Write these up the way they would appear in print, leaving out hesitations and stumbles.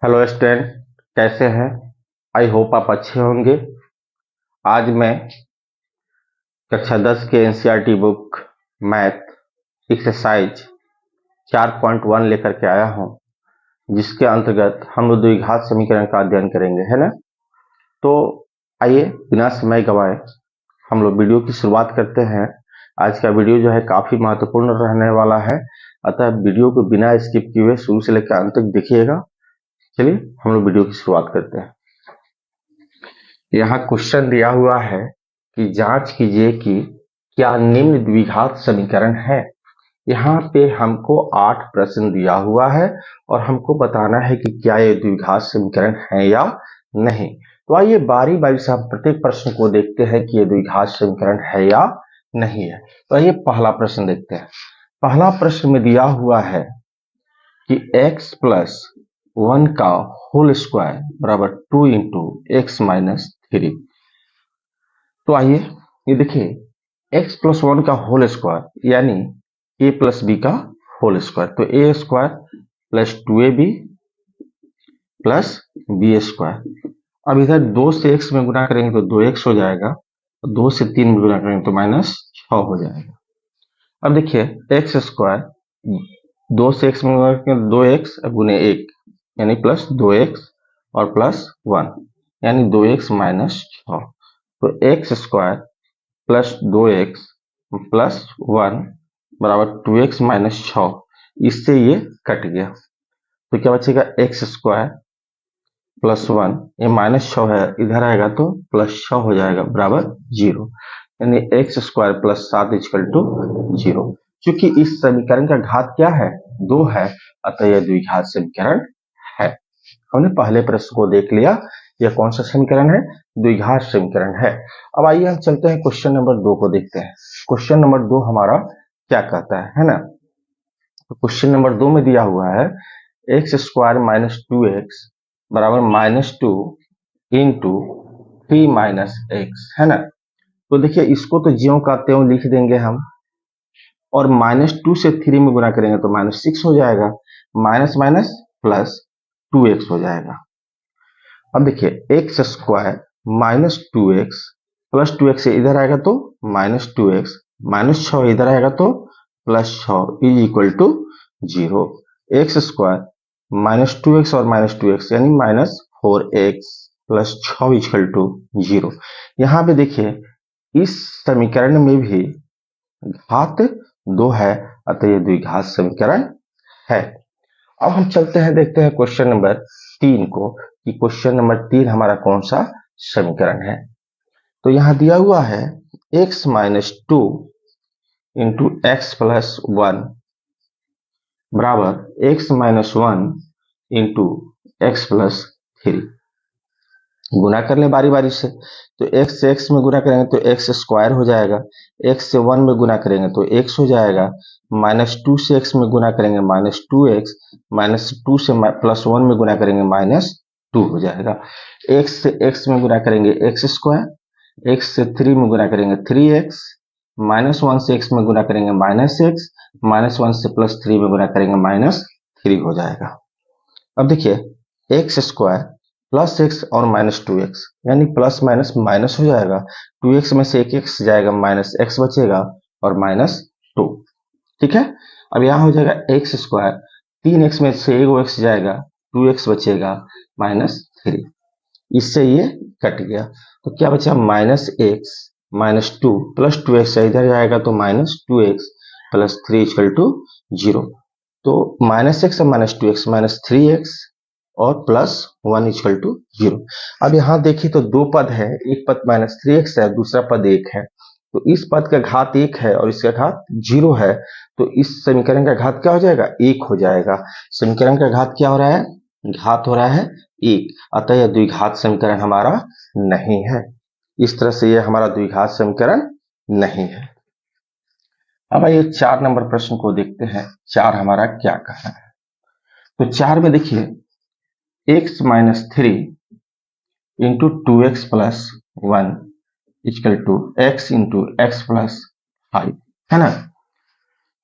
Hello student, कैसे हैं? I hope आप अच्छे होंगे। आज मैं कक्षा 10 के एनसीईआरटी बुक मैथ एक्सरसाइज 4.1 लेकर के आया हूं, जिसके अंतर्गत हम लोग द्विघात समीकरण का अध्ययन करेंगे, है ना। तो आइए बिना समय गवाए हम लोग वीडियो की शुरुआत करते हैं। आज का वीडियो जो है काफी महत्वपूर्ण रहने वाला है, अतः वीडियो को बिना स्किप किए शुरू से लेकर अंत तक देखिएगा। चलिए हम लोग वीडियो की शुरुआत करते हैं। यहाँ क्वेश्चन दिया हुआ है कि जांच कीजिए कि क्या निम्न द्विघात समीकरण है। यहाँ पे हमको 8 प्रश्न दिया हुआ है और हमको बताना है कि क्या ये द्विघात समीकरण है या नहीं। तो आइए बारी बारी से हम प्रत्येक प्रश्न को देखते हैं कि ये द्विघात समीकरण है या नहीं है। तो आइए पहला प्रश्न देखते हैं। पहला प्रश्न में दिया हुआ है कि x प्लस 1 का होल स्क्वायर बराबर 2 इंटू एक्स माइनस 3। तो आइए ये देखिए, x प्लस 1 का होल स्क्वायर यानी a प्लस बी का होल स्क्वायर, तो A square plus 2ab plus B square. अब इधर 2 से x में गुना करेंगे तो 2x हो जाएगा, 2 से 3 में गुना करेंगे तो माइनस 6 हो जाएगा। अब देखिए एक्स स्क्वायर 2 से x में गुना करेंगे 2x गुने 1 यानी प्लस 2x और प्लस 1 यानी 2x माइनस 6। तो x square plus 2x plus 1 बराबर 2x माइनस 6, इससे ये कट गया। तो क्या बचेगा, एक्स स्क्वायर प्लस 1, ये माइनस 6 है, इधर आएगा तो प्लस 6 हो जाएगा बराबर 0, यानी x square plus 7 equal to 0। क्योंकि इस समीकरण का घात क्या है, 2 है, अतः यह द्विघात समीकरण है। हमने पहले प्रश्न को देख लिया, यह कौन सा समीकरण है, द्विघात समीकरण है। अब आइए हम चलते हैं क्वेश्चन नंबर 2 को देखते हैं। क्वेश्चन नंबर 2 हमारा क्या कहता है ना। तो क्वेश्चन नंबर 2 में दिया हुआ है एक्स स्क्वायर माइनस 2x बराबर माइनस 2 इंटू 3 माइनस एक्स, है ना। तो देखिए इसको तो ज्यों का त्यों लिख देंगे हम, और माइनस 2 से 3 में गुना करेंगे तो माइनस 6 हो जाएगा, माइनस माइनस प्लस 2x हो जाएगा। अब देखिए x square minus 2x plus 2x से इधर आएगा तो माइनस 2x, माइनस 6 इधर आएगा तो plus 6 is equal to 0। X square minus 2x और माइनस 2x यानी minus 4x plus 6 equal to 0। यहाँ पे देखिए इस समीकरण में भी घात 2 है, अतः ये द्विघात समीकरण है। अब हम चलते हैं, देखते हैं क्वेश्चन नंबर 3 को कि क्वेश्चन नंबर 3 हमारा कौन सा समीकरण है। तो यहां दिया हुआ है x minus 2 into x plus 1 बराबर x minus 1 into x plus 3। गुना कर ले बारी बारी से, तो x से x में गुना करेंगे तो x स्क्वायर हो जाएगा, x से 1 में गुना करेंगे तो x हो जाएगा, माइनस 2 से x में गुना करेंगे माइनस 2x, माइनस 2 से प्लस 1 में गुना करेंगे माइनस 2 हो जाएगा। x से x में गुना करेंगे x स्क्वायर, x से 3 में गुना करेंगे 3x, माइनस 1 से x में गुना करेंगे माइनस x, माइनस 1 से प्लस 3 में गुना करेंगे माइनस 3 हो जाएगा। अब देखिए एक्स स्क्वायर प्लस एक्स और माइनस 2x यानी प्लस माइनस माइनस हो जाएगा, 2x में से एक एक्स जाएगा, माइनस x बचेगा और माइनस 2। ठीक है, अब यहाँ हो जाएगा एक्स स्क्वायर, 3x में से एक x जाएगा, 2x बचेगा माइनस 3, इससे ये कट गया। तो क्या बचा, minus x minus 2 plus 2x इधर जाएगा तो minus 2x plus 3 equal to 0। तो माइनस एक्स और माइनस 2x माइनस 3x और प्लस 1 इक्वल टू 0। अब यहाँ देखिए तो दो पद है, एक पद माइनस 3x है, दूसरा पद 1 है। तो इस पद का घात 1 है और इसका घात 0 है, तो इस समीकरण का घात क्या हो जाएगा, 1 हो जाएगा। समीकरण का घात क्या हो रहा है, घात हो रहा है 1, अतः यह द्विघात समीकरण हमारा नहीं है। इस तरह से यह हमारा द्विघात समीकरण नहीं है। अब आइए 4 नंबर प्रश्न को देखते हैं, 4 हमारा क्या कह रहा है। तो 4 में देखिए x minus 3 into 2x plus 1 equal to x into x plus 5, है ना।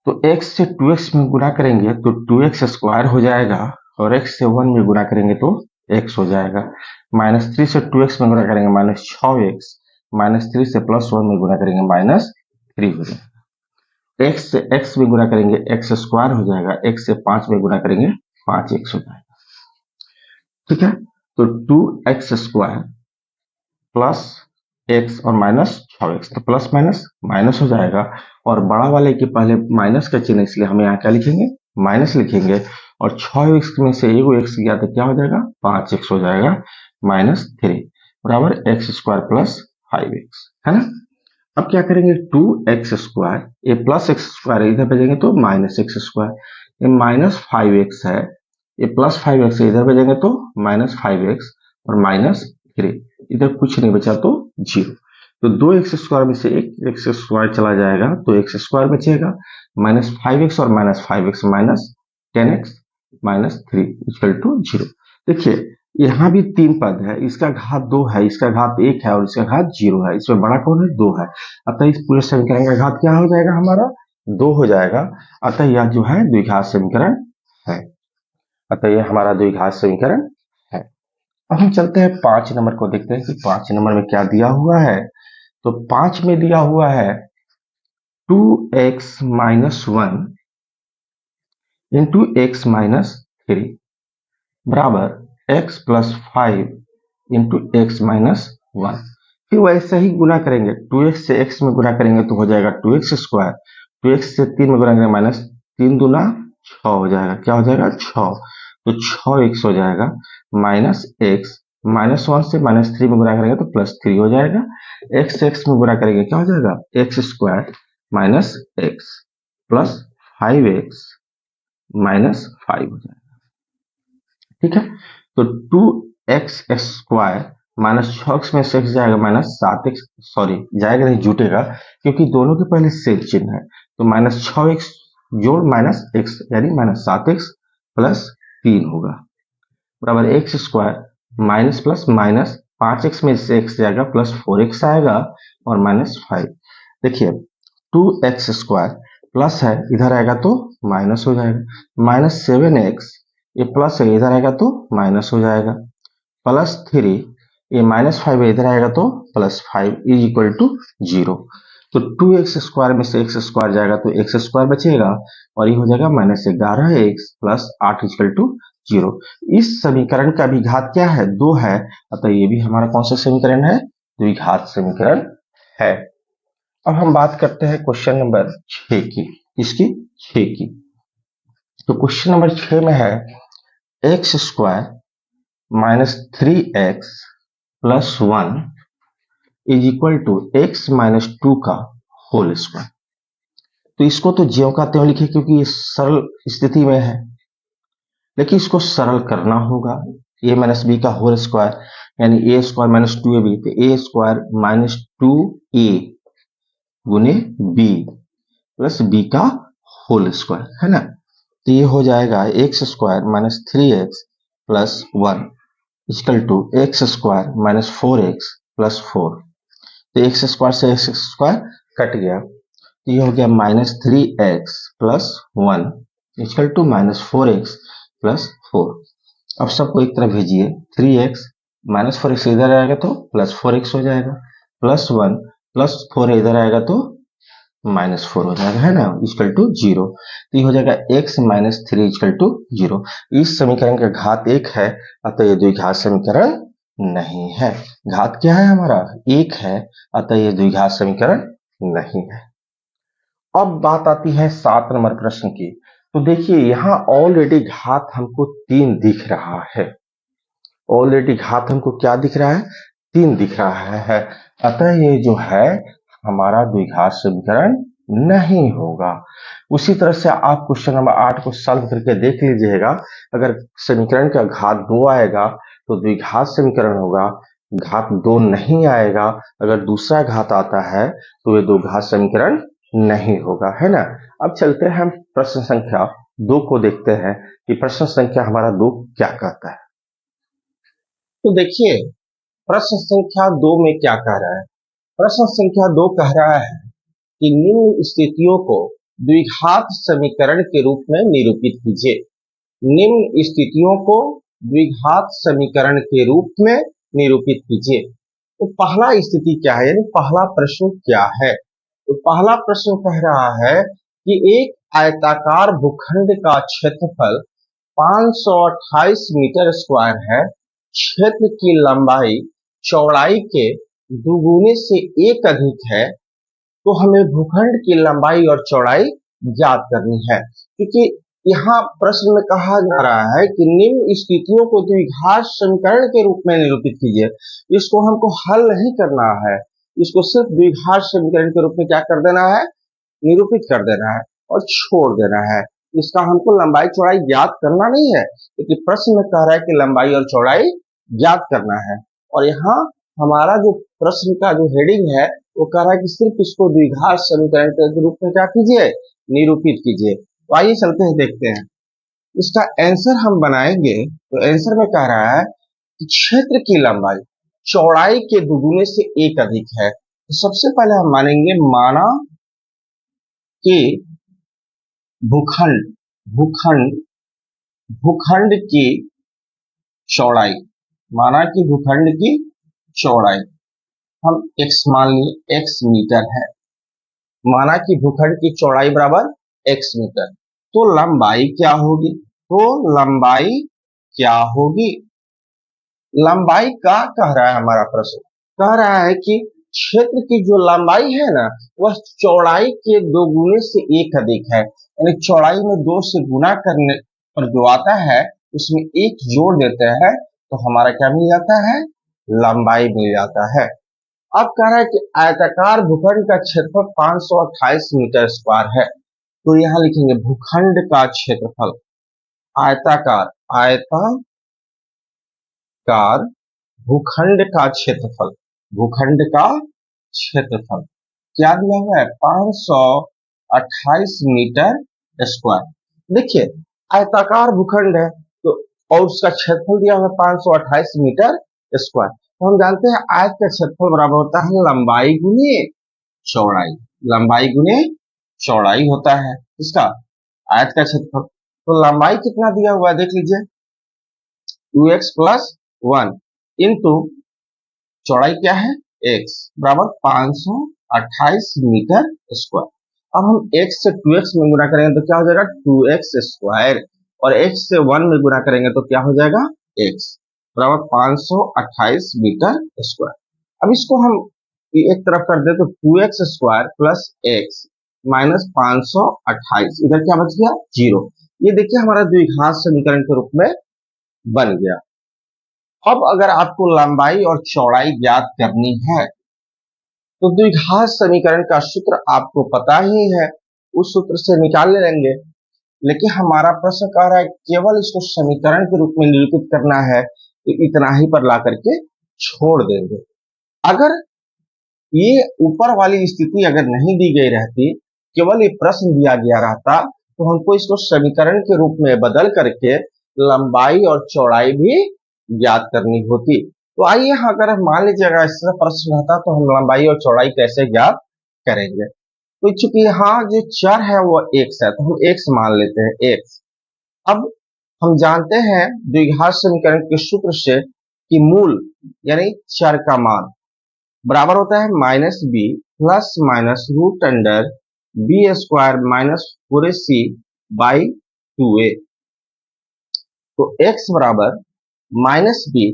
तो x से 2x में गुणा करेंगे तो 2x स्क्वायर हो जाएगा और x से 1 में गुणा करेंगे तो x हो जाएगा। -3 से 2x में गुणा करेंगे -6x, -3 से +1 में गुणा करेंगे -3 हो जाएगा। x से x में गुणा करेंगे x² हो जाएगा, x से 5 में गुणा करेंगे 5x हो जाएगा। ठीक है, तो 2x² प्लस x और -6x, तो प्लस माइनस माइनस हो जाएगा। और बड़ा वाले के पहले माइनस का चिन्ह, इसलिए हम यहाँ क्या लिखेंगे, माइनस लिखेंगे। और 6x में से एगो x गया तो क्या हो जाएगा, 5x हो जाएगा, -3 बराबर x² प्लस 5x, है ना। अब क्या करेंगे, 2x², ये प्लस x² इधर भेजेंगे तो -x², ये -5x है, ये +5x है, इधर भेजेंगे तो -5x और -3, इधर कुछ नहीं बचा तो 0। तो 2x² में से एक x² चला जाएगा तो x² बचेगा, -5x और -5x -10x -3 इक्वल टू 0। देखिए यहाँ भी 3 पद है, इसका घात 2 है, इसका घात 1 है और इसका घात 0 है, इसमें बड़ा कौन है, 2 है। अतः इस पूरे समीकरण का घात क्या हो जाएगा, हमारा 2 हो जाएगा। अतः यह जो है द्विघात समीकरण है, अतः यह हमारा द्विघात समीकरण है। अब हम चलते हैं 5 नंबर को, देखते हैं कि 5 नंबर में क्या दिया हुआ है। तो 5 में दिया हुआ है 2x - 1 इंटू x - 3 बराबर x + 5 इंटू x - 1। फिर वैसे ही गुना करेंगे, 2x से x में गुना करेंगे तो हो जाएगा 2x², 2x से 3 में गुना करेंगे -3 दूना 6 हो जाएगा, क्या हो जाएगा 6, तो 6x हो जाएगा, -x -1 से -3 में गुना करेंगे तो +3 हो जाएगा, x से x में गुना करेंगे क्या हो जाएगा, x² - x प्लस 5x -5 हो जाएगा। ठीक है, तो 2x² -6x में से x जाएगा -7x, सॉरी जाएगा नहीं, जुटेगा, क्योंकि दोनों के पहले सेम चिन्ह है। तो -6x जोड़ -x यानी -7x प्लस 3 होगा बराबर x² minus plus minus 5x में से x जाएगा प्लस 4x आएगा और -5। देखिए 2x² प्लस है, इधर आएगा तो माइनस हो जाएगा, -7x, ये प्लस है, इधर आएगा तो माइनस हो जाएगा, +3, ये -5 है, इधर आएगा तो +5 इज इक्वल टू 0। तो 2x² में से x² जाएगा तो x² बचेगा और ये हो जाएगा -11x प्लस 8 इक्वल टू 0। इस समीकरण का भी घात क्या है, 2 है, अतः ये भी हमारा कौन सा समीकरण है, द्विघात समीकरण है। अब हम बात करते हैं क्वेश्चन नंबर 6 की, इसकी 6 की। तो क्वेश्चन नंबर 6 में है x² - 3x plus 1 is equal to x - 2 का होल स्क्वायर। तो इसको तो ज्यों का त्यों लिखे क्योंकि ये सरल स्थिति में है, लेकिन इसको सरल करना होगा। a - b का होल स्क्वायर यानी a² - 2ab, तो a² - 2a गुने b प्लस b का होल स्क्वायर, है ना। तो ये हो जाएगा x² - 3x plus 1 equal to x² - 4x plus 4। तो x² से x² कट गया, तो ये हो गया -3x plus 1 equal to -4x plus 4। अब सबको एक तरफ भेजिए, 3x -4x इधर आएगा तो +4x हो जाएगा, प्लस 1 प्लस 4 इधर आएगा तो -4 हो जाएगा, है ना, इक्वल टू 0। तो ये हो जाएगा x - 3 इक्वल टू 0। इस समीकरण का घात 1 है, अतः ये द्विघात समीकरण नहीं है। घात क्या है हमारा, 1 है, अतः ये द्विघात समीकरण नहीं है। अब बात आती है 7 नंबर प्रश्न की। तो देखिए यहाँ ऑलरेडी घात हमको 3 दिख रहा है, ऑलरेडी घात हमको क्या दिख रहा है, 3 दिख रहा है, अतः ये जो है हमारा द्विघात समीकरण नहीं होगा। उसी तरह से आप क्वेश्चन नंबर 8 को सॉल्व करके देख लीजिएगा, अगर समीकरण का घात 2 आएगा तो द्विघात समीकरण होगा, घात 2 नहीं आएगा, अगर दूसरा घात आता है तो ये द्विघात समीकरण नहीं होगा, है ना। अब चलते हैं हम प्रश्न संख्या 2 को देखते हैं कि प्रश्न संख्या हमारा 2 क्या कहता है। तो देखिए प्रश्न संख्या 2 में क्या कह रहा है, प्रश्न संख्या 2 कह रहा है कि निम्न स्थितियों को द्विघात समीकरण के रूप में निरूपित कीजिए। निम्न स्थितियों को द्विघात समीकरण के रूप में निरूपित कीजिए। तो पहला स्थिति क्या है, यानी पहला प्रश्न क्या है? तो पहला प्रश्न कह रहा है कि एक आयताकार भूखंड का क्षेत्रफल 528 मीटर स्क्वायर है। क्षेत्र की लंबाई चौड़ाई के दुगुने से एक अधिक है। तो हमें भूखंड की लंबाई और चौड़ाई ज्ञात करनी है, क्योंकि यहाँ प्रश्न में कहा जा रहा है कि निम्न स्थितियों को द्विघात समीकरण के रूप में निरूपित कीजिए। इसको हमको हल नहीं करना है, इसको सिर्फ द्विघात समीकरण के रूप में क्या कर देना है, निरूपित कर देना है और छोड़ देना है। इसका हमको लंबाई चौड़ाई ज्ञात करना नहीं है, क्योंकि प्रश्न में कह रहा है कि लंबाई और चौड़ाई ज्ञात करना है। और यहाँ हमारा जो प्रश्न का जो हेडिंग है वो कह रहा है कि सिर्फ इसको द्विघात समीकरण के रूप में क्या कीजिए, निरूपित कीजिए। तो आइए चलते हैं, देखते हैं इसका आंसर हम बनाएंगे। तो आंसर में कह रहा है कि क्षेत्र की लंबाई चौड़ाई के दुगुने से एक अधिक है। तो सबसे पहले हम मानेंगे, माना कि भूखंड भूखंड भूखंड की चौड़ाई, माना कि भूखंड की चौड़ाई हम x मान लिए, x मीटर है। माना कि भूखंड की चौड़ाई बराबर x मीटर। तो लंबाई क्या होगी, लंबाई का कह रहा है हमारा प्रश्न, कह रहा है कि क्षेत्र की जो लंबाई है ना वह चौड़ाई के दो गुने से एक अधिक है। यानी चौड़ाई में 2 से गुना करने पर जो आता है उसमें एक जोड़ देते हैं तो हमारा क्या मिल जाता है, लंबाई मिल जाता है। अब कह रहा है कि आयताकार भूखंड का क्षेत्रफल 528 मीटर स्क्वायर है। तो यहां लिखेंगे भूखंड का क्षेत्रफल, आयताकार भूखंड का क्षेत्रफल, भूखंड का क्षेत्रफल क्या दिया हुआ है, 528 मीटर स्क्वायर। देखिए आयताकार भूखंड है तो और उसका क्षेत्रफल दिया हुआ है 528 मीटर स्क्वायर। तो हम जानते हैं आयत का क्षेत्रफल बराबर होता है लंबाई गुने चौड़ाई, लंबाई गुने चौड़ाई होता है इसका आयत का क्षेत्रफल। तो लंबाई कितना दिया हुआ है देख लीजिए, 2x + 1 इंटू चौड़ाई क्या है x बराबर 528 मीटर स्क्वायर। अब हम x से 2x में गुना करेंगे तो क्या हो जाएगा 2x स्क्वायर, और x से 1 में गुना करेंगे तो क्या हो जाएगा x बराबर 528 मीटर स्क्वायर। अब इसको हम एक तरफ कर दे तो 2x square plus x minus 528, इधर क्या बच गया 0। ये देखिए हमारा द्विघात समीकरण के रूप में बन गया। अब अगर आपको लंबाई और चौड़ाई ज्ञात करनी है तो द्विघात समीकरण का सूत्र आपको पता ही है, उस सूत्र से निकाल लेंगे। लेकिन हमारा प्रश्न कह रहा है केवल इसको समीकरण के रूप में निरूपित करना है, तो इतना ही पर ला करके छोड़ देंगे। अगर ये ऊपर वाली स्थिति अगर नहीं दी गई रहती, केवल ये प्रश्न दिया गया रहता, तो हमको इसको समीकरण के रूप में बदल करके लंबाई और चौड़ाई भी ज्ञात करनी होती। तो आइए अगर मान लीजिए अगर ऐसा प्रश्न रहता तो हम लंबाई और चौड़ाई कैसे ज्ञात करेंगे। तो चूंकि यहाँ जो चर है वो x है तो हम x मान लेते हैं x। अब हम जानते हैं द्विघात समीकरण के सूत्र से कि मूल यानी चर का मान बराबर होता है -b plus minus root under b square minus 4ac by 2a। तो x बराबर -b,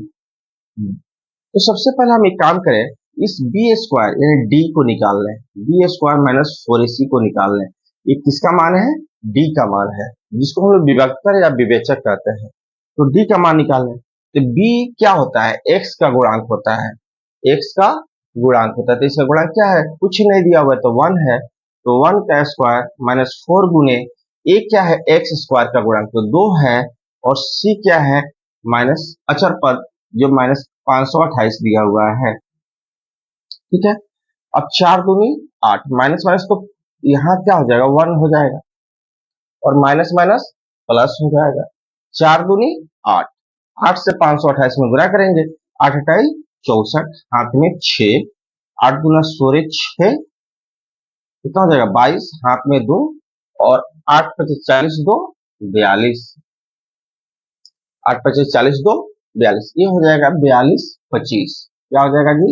तो सबसे पहले हम एक काम करें, इस बी स्क्वायर यानी डी को निकाल लें, बी स्क्वायर माइनस 4ac को निकाल लें। ये किसका मान है, डी का मान है, जिसको हम लोग विभक्तर या विवेचक कहते हैं। तो डी का मान निकाल लें, तो बी क्या होता है, एक्स का गुणांक होता है, एक्स का गुणांक होता है। तो इसका गुणांक क्या है, कुछ नहीं दिया हुआ है तो 1 है, तो 1 का स्क्वायर माइनस 4 गुने ए क्या है, एक्स स्क्वायर का गुणांक तो 2 है, और सी क्या है माइनस अचर पद जो माइनस 528 दिया हुआ है। ठीक है, अब 4 दूनी 8, माइनस माइनस तो यहाँ क्या हो जाएगा 1 हो जाएगा, और माइनस माइनस प्लस हो जाएगा। 4 दूनी 8, 8 से 528 में गुणा करेंगे, 8 अठाई 64, हाथ में 6, 8 दूना 16 6, कितना हो जाएगा 22, हाथ में 2, और 8 × 5 = 42। 8 25 40 2 42, ये हो जाएगा 42 25। क्या हो जाएगा जी?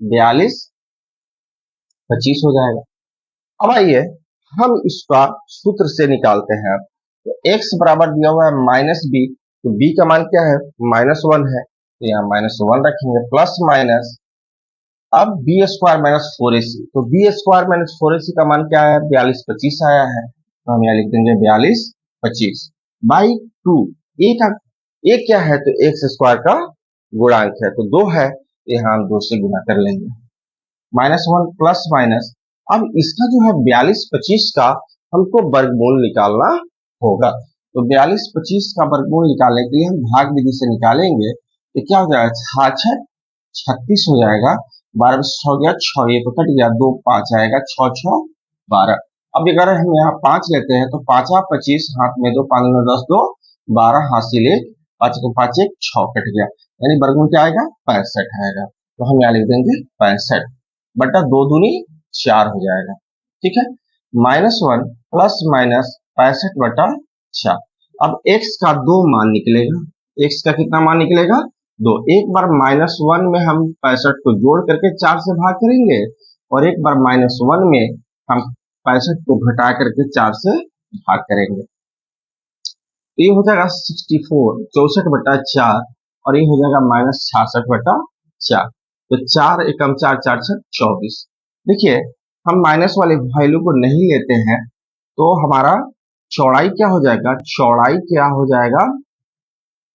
42 25 हो जाएगा। अब आइए हम इसका सूत्र से निकालते हैं। तो x बराबर दिया हुआ है माइनस बी, तो b का मान क्या है? -1 है, तो यहाँ -1 रखेंगे, प्लस माइनस अब बी स्क्वायर माइनस 4ac, तो बी स्क्वायर माइनस 4ac का मान क्या है? 42 25 आया है, तो हम यहाँ लिख देंगे 42 25 बाई 2। ए का ए क्या है? तो एक्स स्क्वायर का गुणांक है, तो 2 है, तो यहाँ हम 2 से गुणा कर लेंगे, -1 प्लस माइनस। अब इसका जो है 42 25 का हमको वर्गमूल निकालना होगा, तो 42 25 का वर्गमूल निकालने के लिए हम भाग विधि से निकालेंगे, तो क्या हो जाएगा? 66 36 हो जाएगा, 12 हो गया 6, ये तो कट गया, 2 5 आएगा, 6 6 12। अब अगर हम यहाँ 5 लेते हैं तो 5 25, हाथ में 2 5 में 10 2 12, हासिल 1, 5 को 5 1 6 कट गया, यानी वर्गमूल क्या आएगा? 65 आएगा, तो हम यहाँ लिख देंगे 65 बटा 2 दूनी 4 हो जाएगा। ठीक है, -1 प्लस माइनस 65 बटा 4। अब x का 2 मान निकलेगा, x का कितना मान निकलेगा? 2। एक बार -1 में हम 65 को जोड़ करके 4 से भाग करेंगे, और एक बार -1 में हम 65 को घटा करके 4 से भाग करेंगे, तो ये हो जाएगा 64 बटा 4, और ये हो जाएगा -66 बटा 4। तो 4 एकम 4 4 6 24। देखिए हम माइनस वाले वैल्यू को नहीं लेते हैं, तो हमारा चौड़ाई क्या हो जाएगा? चौड़ाई क्या हो जाएगा?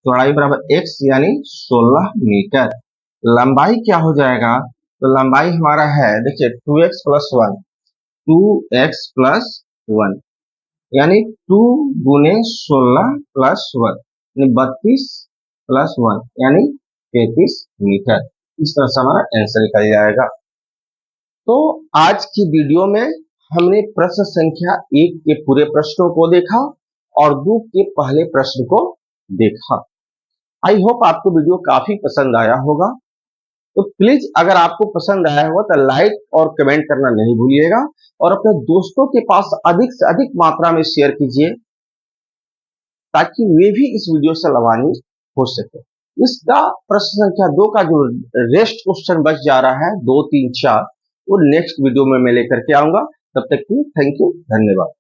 चौड़ाई बराबर x यानी 16 मीटर। लंबाई क्या हो जाएगा? तो लंबाई हमारा है, देखिए 2x प्लस 1, 2x प्लस 1 यानी 2 गुने 16 प्लस 1 यानी 32 प्लस 1 यानी 33 मीटर। इस तरह से हमारा आंसर निकल जाएगा। तो आज की वीडियो में हमने प्रश्न संख्या 1 के पूरे प्रश्नों को देखा और 2 के पहले प्रश्न को देखा। आई होप आपको वीडियो काफी पसंद आया होगा। तो प्लीज अगर आपको पसंद आया होगा तो लाइक और कमेंट करना नहीं भूलिएगा, और अपने दोस्तों के पास अधिक से अधिक मात्रा में शेयर कीजिए, ताकि वे भी इस वीडियो से लाभान्वित हो सके। इसका प्रश्न संख्या 2 का जो रेस्ट क्वेश्चन बच जा रहा है 2 3 4, वो नेक्स्ट वीडियो में मैं लेकर के आऊंगा। तब तक की थैंक यू, धन्यवाद।